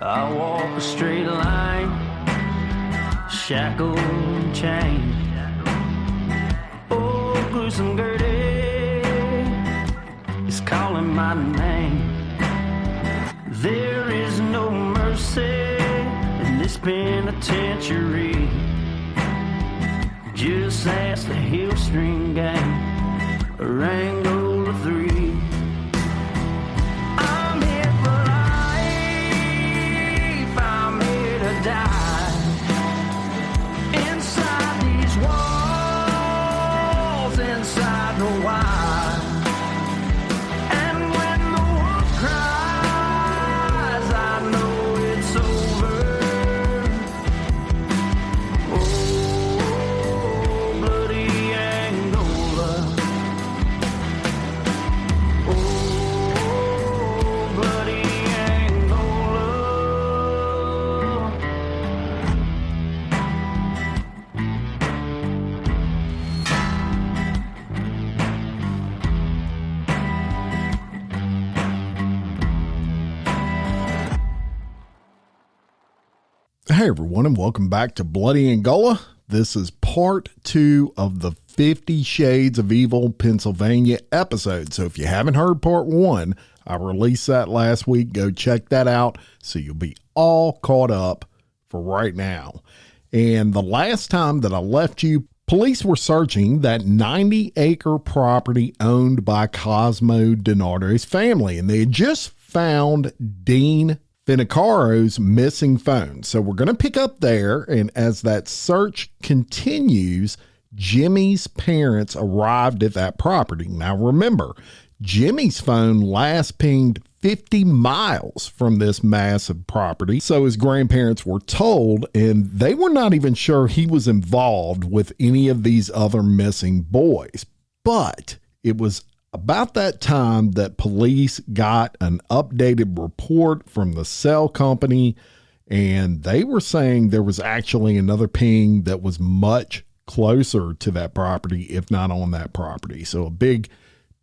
I walk a straight line, shackled and chained. Oh, gruesome Gertie is calling my name. There is no mercy in this penitentiary. Just ask the Hillstring Gang or Angola 3. I'm here for life, I'm here to die. Inside these walls, inside the wire. And when the wolf cries, I know it's over. Oh, bloody Angola. Oh, bloody Angola. Hey everyone, and welcome back to Bloody Angola. This is part 2 of the 50 Shades of Evil Pennsylvania episode. So if you haven't heard part 1, I released that last week. Go check that out so you'll be all caught up for right now. And the last time that I left you, police were searching that 90-acre property owned by Cosmo DiNardo's family, and they had just found Dean Finocchiaro's missing phone. So we're going to pick up there, and as that search continues, Jimmy's parents arrived at that property. Now remember, Jimmy's phone last pinged 50 miles from this massive property. So his grandparents were told, and they were not even sure he was involved with any of these other missing boys. But it was about that time that police got an updated report from the cell company, and they were saying there was actually another ping that was much closer to that property, if not on that property. So a big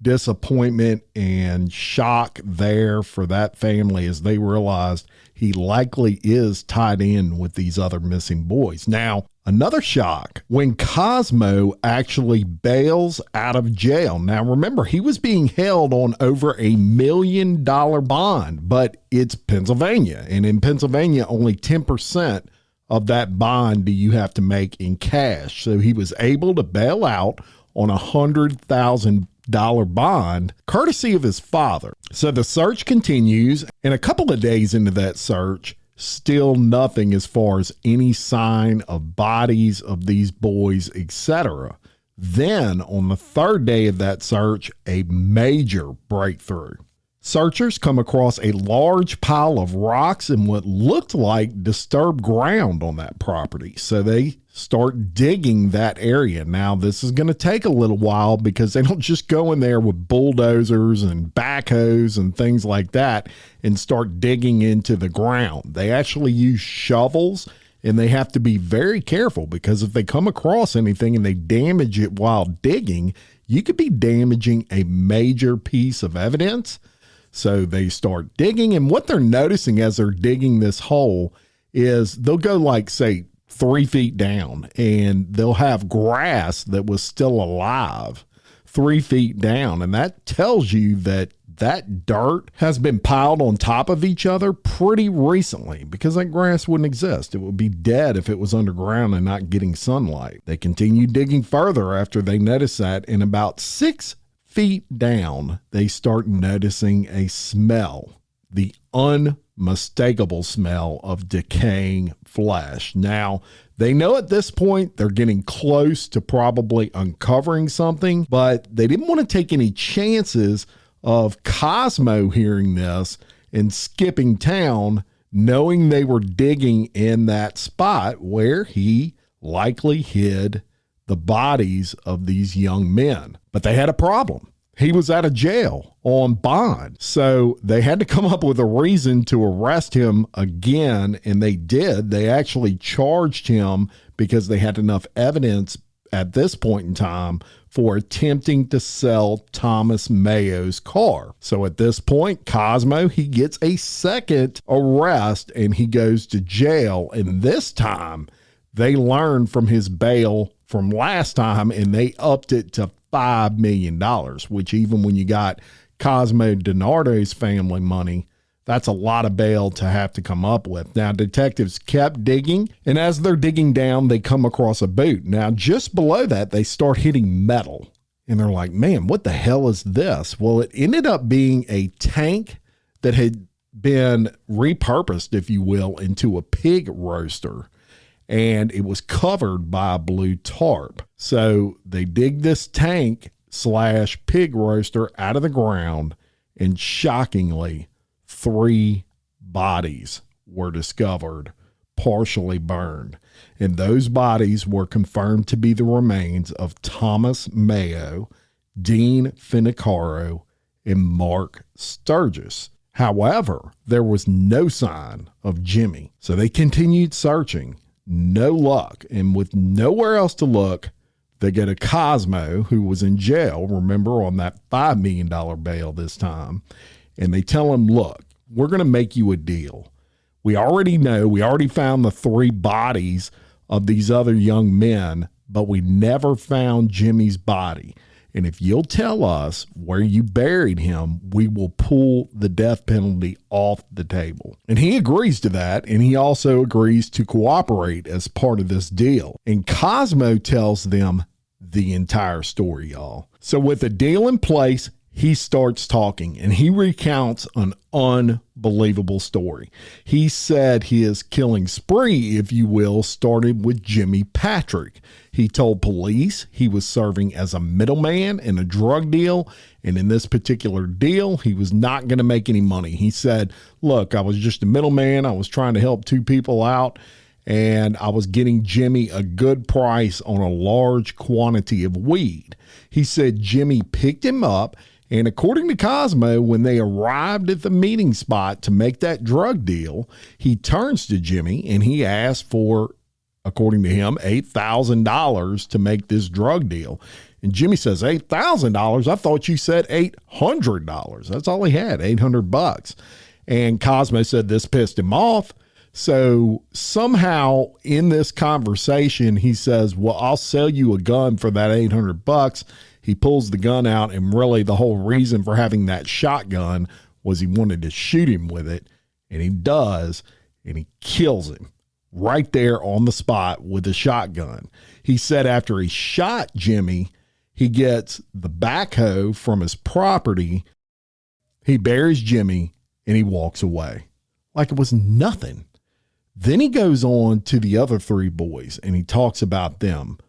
disappointment and shock there for that family as they realized he likely is tied in with these other missing boys. Now, another shock when Cosmo actually bails out of jail. Now, remember, he was being held on over $1 million bond, but it's Pennsylvania. And in Pennsylvania, only 10% of that bond do you have to make in cash. So he was able to bail out on $100,000 bond, courtesy of his father. So the search continues, and a couple of days into that search, still nothing as far as any sign of bodies of these boys, etc. Then on the third day of that search, a major breakthrough. Searchers come across a large pile of rocks and what looked like disturbed ground on that property. So they start digging that area. Now, this is going to take a little while because they don't just go in there with bulldozers and backhoes and things like that and start digging into the ground. They actually use shovels, and they have to be very careful because if they come across anything and they damage it while digging, you could be damaging a major piece of evidence. So they start digging, and what they're noticing as they're digging this hole is they'll go like, say, 3 feet down, and they'll have grass that was still alive 3 feet down. And that tells you that that dirt has been piled on top of each other pretty recently, because that grass wouldn't exist. It would be dead if it was underground and not getting sunlight. They continue digging further after they notice that, and about 6 feet down, they start noticing a smell, the unmistakable smell of decaying flesh. Now, they know at this point they're getting close to probably uncovering something, but they didn't want to take any chances of Cosmo hearing this and skipping town, knowing they were digging in that spot where he likely hid the bodies of these young men. But they had a problem. He was out of jail on bond. So they had to come up with a reason to arrest him again, and they did. They actually charged him because they had enough evidence at this point in time for attempting to sell Thomas Mayo's car. So at this point, Cosmo, he gets a second arrest and he goes to jail. And this time they learned from his bail from last time and they upped it to $5 million, which even when you got Cosmo DiNardo's family money, that's a lot of bail to have to come up with. Now, detectives kept digging, and as they're digging down, they come across a boot. Now, just below that, they start hitting metal, and they're like, man, what the hell is this? Well, it ended up being a tank that had been repurposed, if you will, into a pig roaster, and it was covered by a blue tarp. So they dig this tank / pig roaster out of the ground, and shockingly, 3 bodies were discovered, partially burned. And those bodies were confirmed to be the remains of Thomas Mayo, Dean Finocchiaro, and Mark Sturgis. However, there was no sign of Jimi. So they continued searching. No luck. And with nowhere else to look, they go to Cosmo, who was in jail, remember, on that $5 million bail this time. And they tell him, look, we're going to make you a deal. We already found the 3 bodies of these other young men, but we never found Jimmy's body. And if you'll tell us where you buried him, we will pull the death penalty off the table. And he agrees to that. And he also agrees to cooperate as part of this deal. And Cosmo tells them the entire story, y'all. So with a deal in place, he starts talking and he recounts an unbelievable story. He said his killing spree, if you will, started with Jimi Patrick. He told police he was serving as a middleman in a drug deal. And in this particular deal, he was not going to make any money. He said, look, I was just a middleman. I was trying to help 2 people out. And I was getting Jimi a good price on a large quantity of weed. He said Jimi picked him up. And according to Cosmo, when they arrived at the meeting spot to make that drug deal, he turns to Jimi and he asked for, according to him, $8,000 to make this drug deal. And Jimi says, $8,000? I thought you said $800. That's all he had, $800. And Cosmo said this pissed him off. So somehow in this conversation, he says, well, I'll sell you a gun for that $800. He pulls the gun out, and really the whole reason for having that shotgun was he wanted to shoot him with it, and he does, and he kills him right there on the spot with a shotgun. He said after he shot Jimi, he gets the backhoe from his property, he buries Jimi, and he walks away like it was nothing. Then he goes on to the other 3 boys, and he talks about them.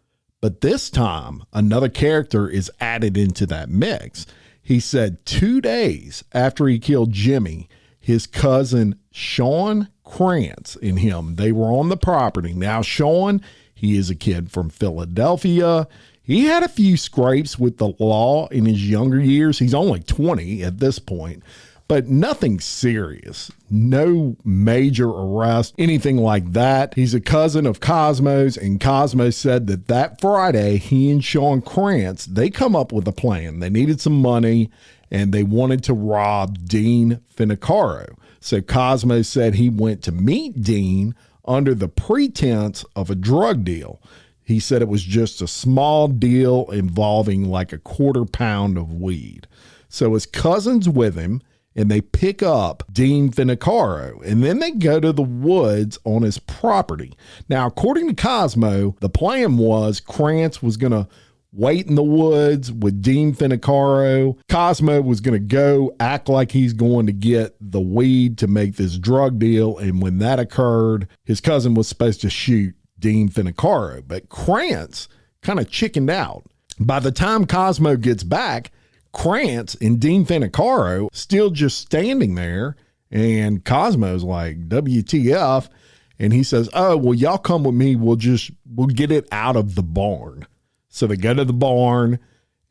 But this time, another character is added into that mix. He said 2 days after he killed Jimi, his cousin Sean Kratz and him, they were on the property. Now, Sean, he is a kid from Philadelphia. He had a few scrapes with the law in his younger years. He's only 20 at this point, but nothing serious. No major arrest, anything like that. He's a cousin of Cosmo's, and Cosmo said that Friday, he and Sean Kratz, they come up with a plan. They needed some money, and they wanted to rob Dean Finocchiaro. So Cosmo said he went to meet Dean under the pretense of a drug deal. He said it was just a small deal involving like a quarter pound of weed. So his cousin's with him, and they pick up Dean Finocchiaro, and then they go to the woods on his property. Now, according to Cosmo, the plan was Kratz was going to wait in the woods with Dean Finocchiaro. Cosmo was going to go act like he's going to get the weed to make this drug deal, and when that occurred, his cousin was supposed to shoot Dean Finocchiaro, but Kratz kind of chickened out. By the time Cosmo gets back, Kratz and Dean Finocchiaro still just standing there, and Cosmo's like, WTF? And he says, oh, well, y'all come with me. We'll get it out of the barn. So they go to the barn,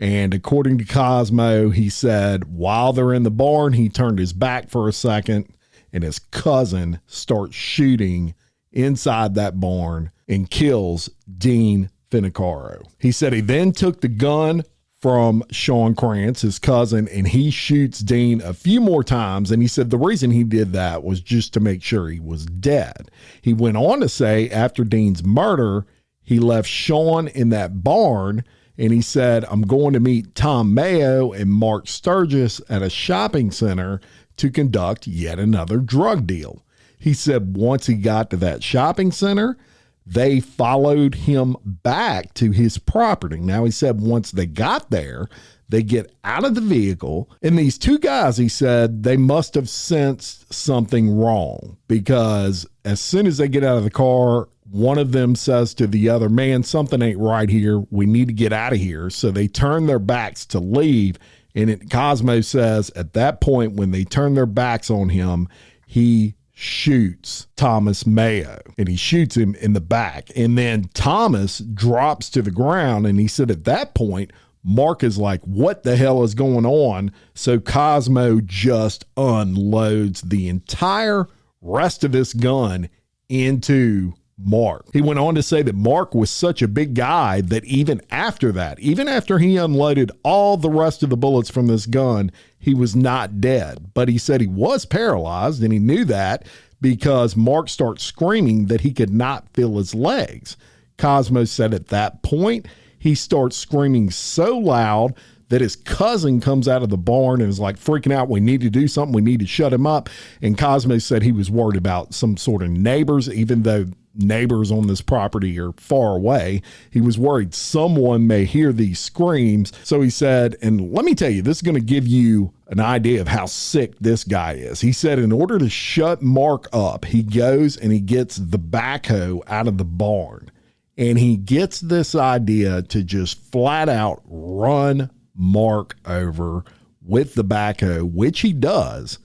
and according to Cosmo, he said while they're in the barn, he turned his back for a second, and his cousin starts shooting inside that barn and kills Dean Finocchiaro. He said he then took the gun from Sean Kratz, his cousin, and he shoots Dean a few more times. And he said the reason he did that was just to make sure he was dead. He went on to say after Dean's murder, he left Sean in that barn, and he said, I'm going to meet Tom Mayo and Mark Sturgis at a shopping center to conduct yet another drug deal. He said once he got to that shopping center, they followed him back to his property. Now, he said once they got there, they get out of the vehicle. And these two guys, he said, they must have sensed something wrong, because as soon as they get out of the car, one of them says to the other, man, something ain't right here. We need to get out of here. So they turn their backs to leave. And Cosmo says at that point, when they turn their backs on him, he shoots Thomas Mayo, and he shoots him in the back. And then Thomas drops to the ground. And he said at that point, Mark is like, what the hell is going on? So Cosmo just unloads the entire rest of this gun into Mark. He went on to say that Mark was such a big guy that even after he unloaded all the rest of the bullets from this gun, he was not dead. But he said he was paralyzed, and he knew that because Mark starts screaming that he could not feel his legs. Cosmo said at that point, he starts screaming so loud that his cousin comes out of the barn and is like freaking out. We need to do something. We need to shut him up. And Cosmo said he was worried about some sort of neighbors, even though neighbors on this property are far away. He was worried someone may hear these screams. So he said, and let me tell you, this is going to give you an idea of how sick this guy is. He said in order to shut Mark up, he goes and he gets the backhoe out of the barn, and he gets this idea to just flat out run Mark over with the backhoe, which he does,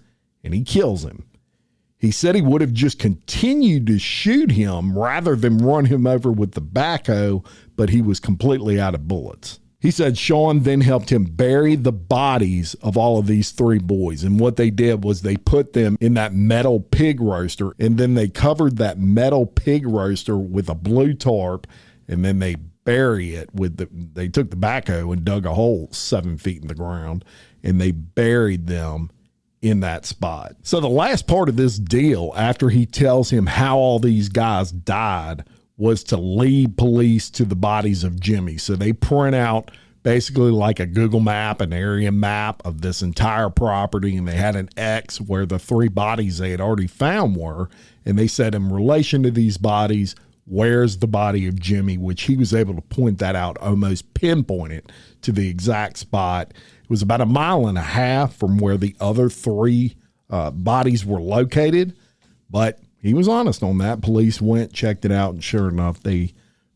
and he kills him. He said he would have just continued to shoot him rather than run him over with the backhoe, but he was completely out of bullets. He said Sean then helped him bury the bodies of all of these three boys. And what they did was they put them in that metal pig roaster, and then they covered that metal pig roaster with a blue tarp, and then they bury it they took the backhoe and dug a hole 7 feet in the ground, and they buried them in that spot. So the last part of this deal, after he tells him how all these guys died, was to lead police to the bodies of Jimmy. So they print out basically like a Google map, an area map of this entire property, and they had an X where the three bodies they had already found were, and they said in relation to these bodies, where's the body of Jimmy, which he was able to point that out, almost pinpoint it to the exact spot. It was about 1.5 miles from where the other three bodies were located, but he was honest on that. Police went, checked it out, and sure enough, they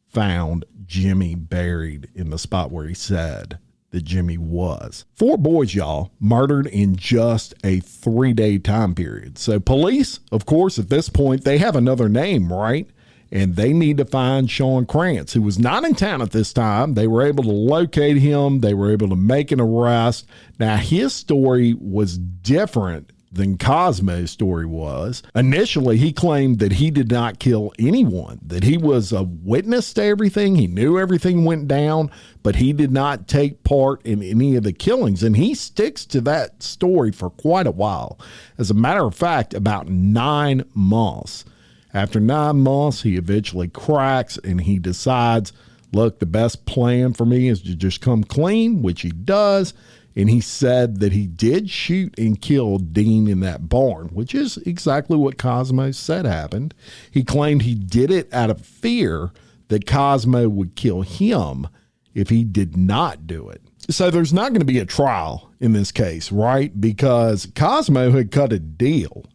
found Jimmy buried in the spot where he said that Jimmy was. 4 boys, y'all, murdered in just a 3-day time period. So police, of course, at this point, they have another name, right? And they need to find Sean Kratz, who was not in town at this time. They were able to locate him. They were able to make an arrest. Now, his story was different than Cosmo's story was. Initially, he claimed that he did not kill anyone, that he was a witness to everything. He knew everything went down, but he did not take part in any of the killings. And he sticks to that story for quite a while. As a matter of fact, about 9 months. After 9 months, he eventually cracks and he decides, look, the best plan for me is to just come clean, which he does. And he said that he did shoot and kill Dean in that barn, which is exactly what Cosmo said happened. He claimed he did it out of fear that Cosmo would kill him if he did not do it. So there's not going to be a trial in this case, right? Because Cosmo had cut a deal.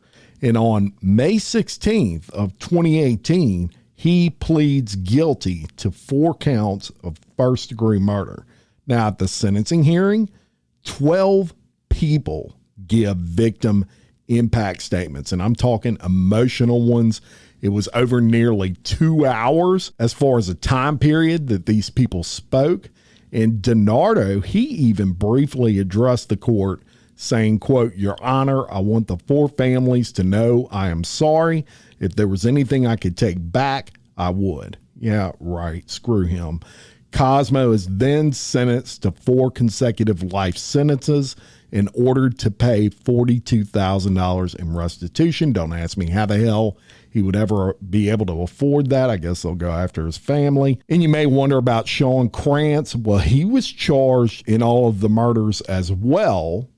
And on May 16th of 2018, he pleads guilty to 4 counts of first-degree murder. Now, at the sentencing hearing, 12 people give victim impact statements, and I'm talking emotional ones. It was over nearly 2 hours as far as the time period that these people spoke. And DiNardo, he even briefly addressed the court saying, quote, Your Honor, I want the 4 families to know I am sorry. If there was anything I could take back, I would. Yeah, right. Screw him. Cosmo is then sentenced to 4 consecutive life sentences in order to pay $42,000 in restitution. Don't ask me how the hell he would ever be able to afford that. I guess they'll go after his family. And you may wonder about Sean Kratz. Well, he was charged in all of the murders as well,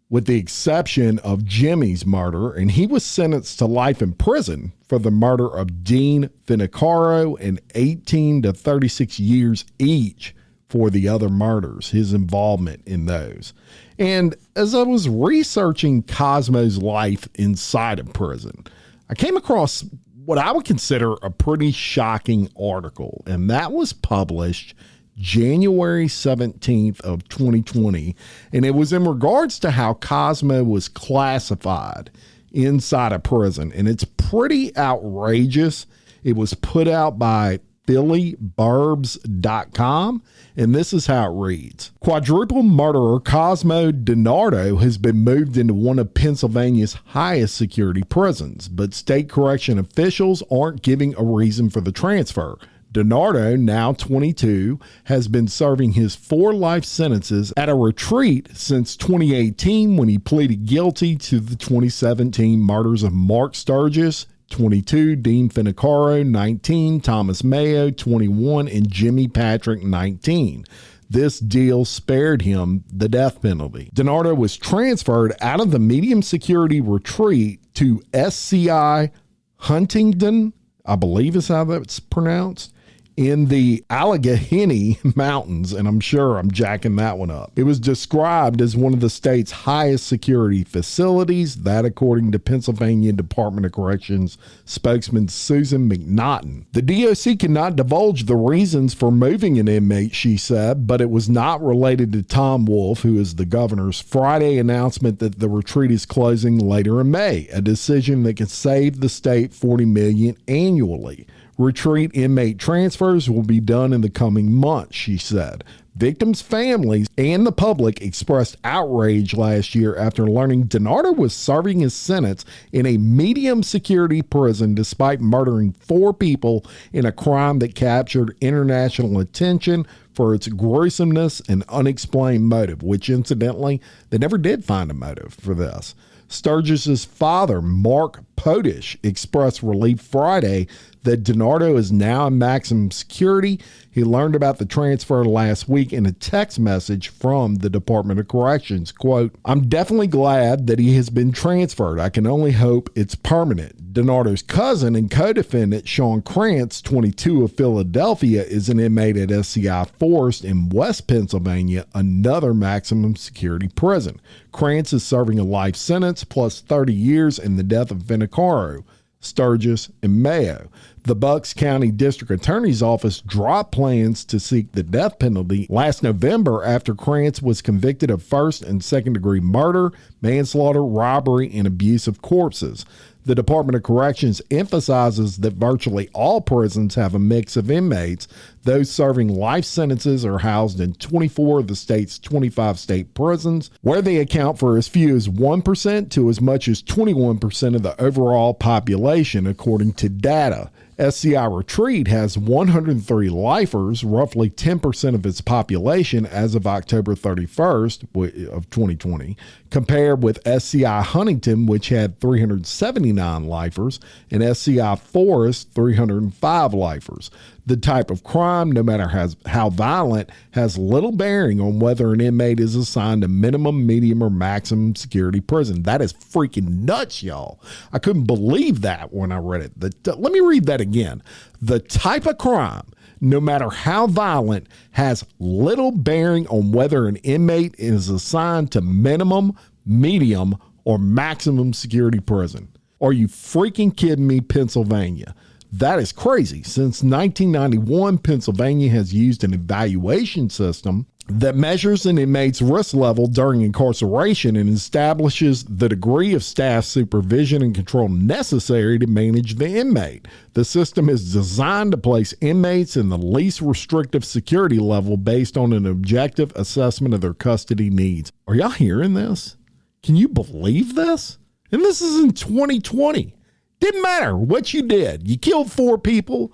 with the exception of Jimi's murder, and he was sentenced to life in prison for the murder of Dean Finocchiaro and 18 to 36 years each for the other murders, his involvement in those. And as I was researching Cosmo's life inside of prison, I came across what I would consider a pretty shocking article, and that was published January 17th of 2020, and it was in regards to how Cosmo was classified inside a prison, and it's pretty outrageous. It was put out by phillyburbs.com, and this is how it reads. Quadruple murderer Cosmo DiNardo has been moved into one of Pennsylvania's highest security prisons, but state correction officials aren't giving a reason for the transfer. DiNardo, now 22, has been serving his 4 life sentences at a retreat since 2018 when he pleaded guilty to the 2017 murders of Mark Sturgis, 22, Dean Finocchiaro, 19, Thomas Mayo, 21, and Jimi Patrick, 19. This deal spared him the death penalty. DiNardo was transferred out of the medium security retreat to SCI Huntington, I believe is how that's pronounced, in the Allegheny Mountains, and I'm sure I'm jacking that one up. It was described as one of the state's highest security facilities, that according to Pennsylvania Department of Corrections spokesman Susan McNaughton. The DOC cannot divulge the reasons for moving an inmate, she said, but it was not related to Tom Wolf, who is the governor's Friday announcement that the retreat is closing later in May, a decision that could save the state $40 million annually. Retreat inmate transfers will be done in the coming months, she said. Victims' families and the public expressed outrage last year after learning DiNardo was serving his sentence in a medium security prison despite murdering 4 people in a crime that captured international attention for its gruesomeness and unexplained motive, which incidentally, they never did find a motive for this. Sturgis's father, Mark Potish, expressed relief Friday that DiNardo is now in maximum security. He learned about the transfer last week in a text message from the Department of Corrections. Quote, "I'm definitely glad that he has been transferred. I can only hope it's permanent." DiNardo's cousin and co-defendant, Sean Kratz, 22 of Philadelphia, is an inmate at SCI Forest in West Pennsylvania, another maximum security prison. Kratz is serving a life sentence plus 30 years in the death of Finocchiaro, Sturgis, and Mayo. The Bucks County District Attorney's Office dropped plans to seek the death penalty last November after Kratz was convicted of first and second degree murder, manslaughter, robbery, and abuse of corpses. The Department of Corrections emphasizes that virtually all prisons have a mix of inmates. Those serving life sentences are housed in 24 of the state's 25 state prisons, where they account for as few as 1% to as much as 21% of the overall population, according to data. SCI Retreat has 103 lifers, roughly 10% of its population as of October 31st of 2020, compared with SCI Huntington, which had 379 lifers, and SCI Forest, 305 lifers. The type of crime, no matter how violent, has little bearing on whether an inmate is assigned a minimum, medium, or maximum security prison. That is freaking nuts, y'all. I couldn't believe that when I read it. Let me read that again. The type of crime, no matter how violent, has little bearing on whether an inmate is assigned to minimum, medium, or maximum security prison. Are you freaking kidding me, Pennsylvania? That is crazy. Since 1991, Pennsylvania has used an evaluation system that measures an inmate's risk level during incarceration and establishes the degree of staff supervision and control necessary to manage the inmate. The system is designed to place inmates in the least restrictive security level based on an objective assessment of their custody needs. Are y'all hearing this? Can you believe this? And this is in 2020. Didn't matter what you did. You killed 4 people,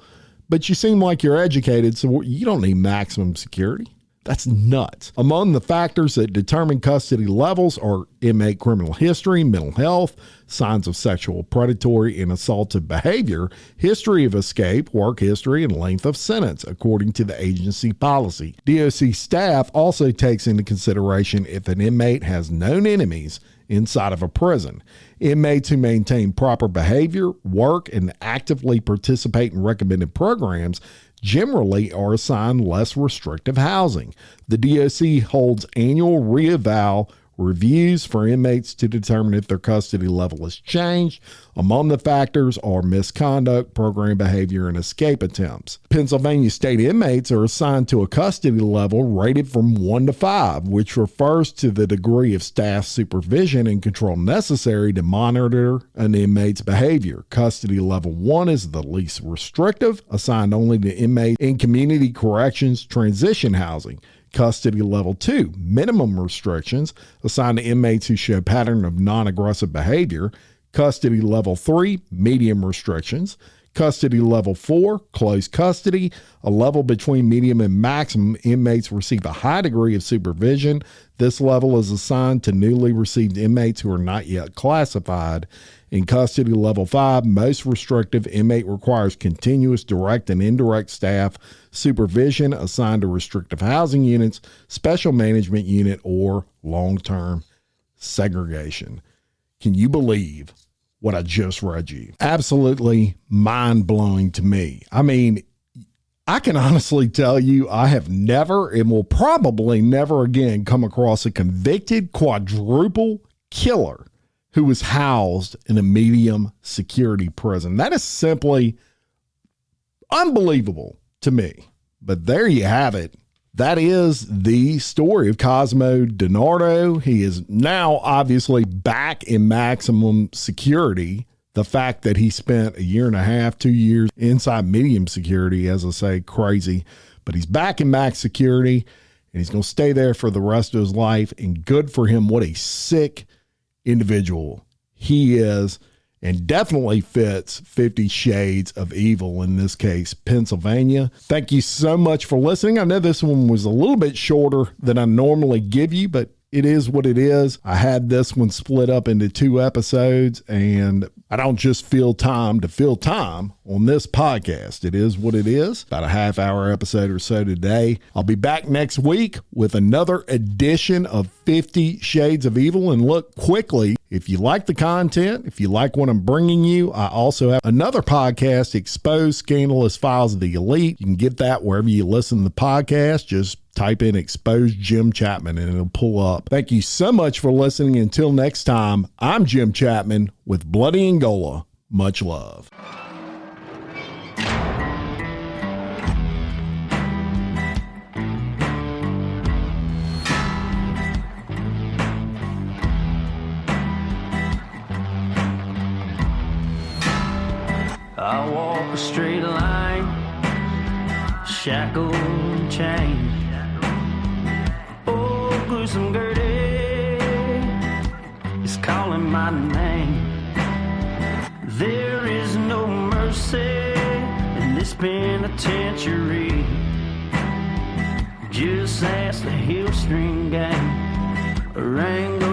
but you seem like you're educated, so you don't need maximum security. That's nuts. Among the factors that determine custody levels are inmate criminal history, mental health, signs of sexual, predatory, and assaultive behavior, history of escape, work history, and length of sentence, according to the agency policy. DOC staff also takes into consideration if an inmate has known enemies inside of a prison. Inmates who maintain proper behavior, work, and actively participate in recommended programs generally are assigned less restrictive housing. The DOC holds annual reeval reviews for inmates to determine if their custody level has changed. Among the factors are misconduct, program behavior, and escape attempts. Pennsylvania state inmates are assigned to a custody level rated from 1 to 5, which refers to the degree of staff supervision and control necessary to monitor an inmate's behavior. Custody level 1 is the least restrictive, assigned only to inmates in community corrections transition housing. Custody level 2, minimum restrictions, assigned to inmates who show pattern of non-aggressive behavior. Custody level 3, medium restrictions. Custody level 4, close custody, a level between medium and maximum. Inmates receive a high degree of supervision. This level is assigned to newly received inmates who are not yet classified. In custody level 5, most restrictive, inmate requires continuous direct and indirect staff supervision assigned to restrictive housing units, special management unit, or long-term segregation. Can you believe what I just read you? Absolutely mind-blowing to me. I mean, I can honestly tell you I have never and will probably never again come across a convicted quadruple killer who was housed in a medium security prison. That is simply unbelievable to me. But there you have it. That is the story of Cosmo DiNardo. He is now obviously back in maximum security. The fact that he spent 1.5 years, 2 years inside medium security, as I say, crazy. But he's back in max security, and he's going to stay there for the rest of his life. And good for him. What a sick individual he is, and definitely fits 50 Shades of Evil, in this case, Pennsylvania. Thank you so much for listening. I know this one was a little bit shorter than I normally give you, but it is what it is. I had this one split up into 2 episodes, and I don't just feel time to fill time on this podcast. It is what it is. About a half-hour episode or so today. I'll be back next week with another edition of 50 Shades of Evil. And look, quickly, if you like the content, if you like what I'm bringing you, I also have another podcast, Exposed Scandalous Files of the Elite. You can get that wherever you listen to the podcast. Just type in Exposed Jim Chapman and it'll pull up. Thank you so much for listening. Until next time, I'm Jim Chapman with Bloody Angola. Much love. I walk a straight line, shackled and chained. Oh, gruesome Gertie is calling my name. There is no mercy in this penitentiary. Just ask the Hill String Gang or Angola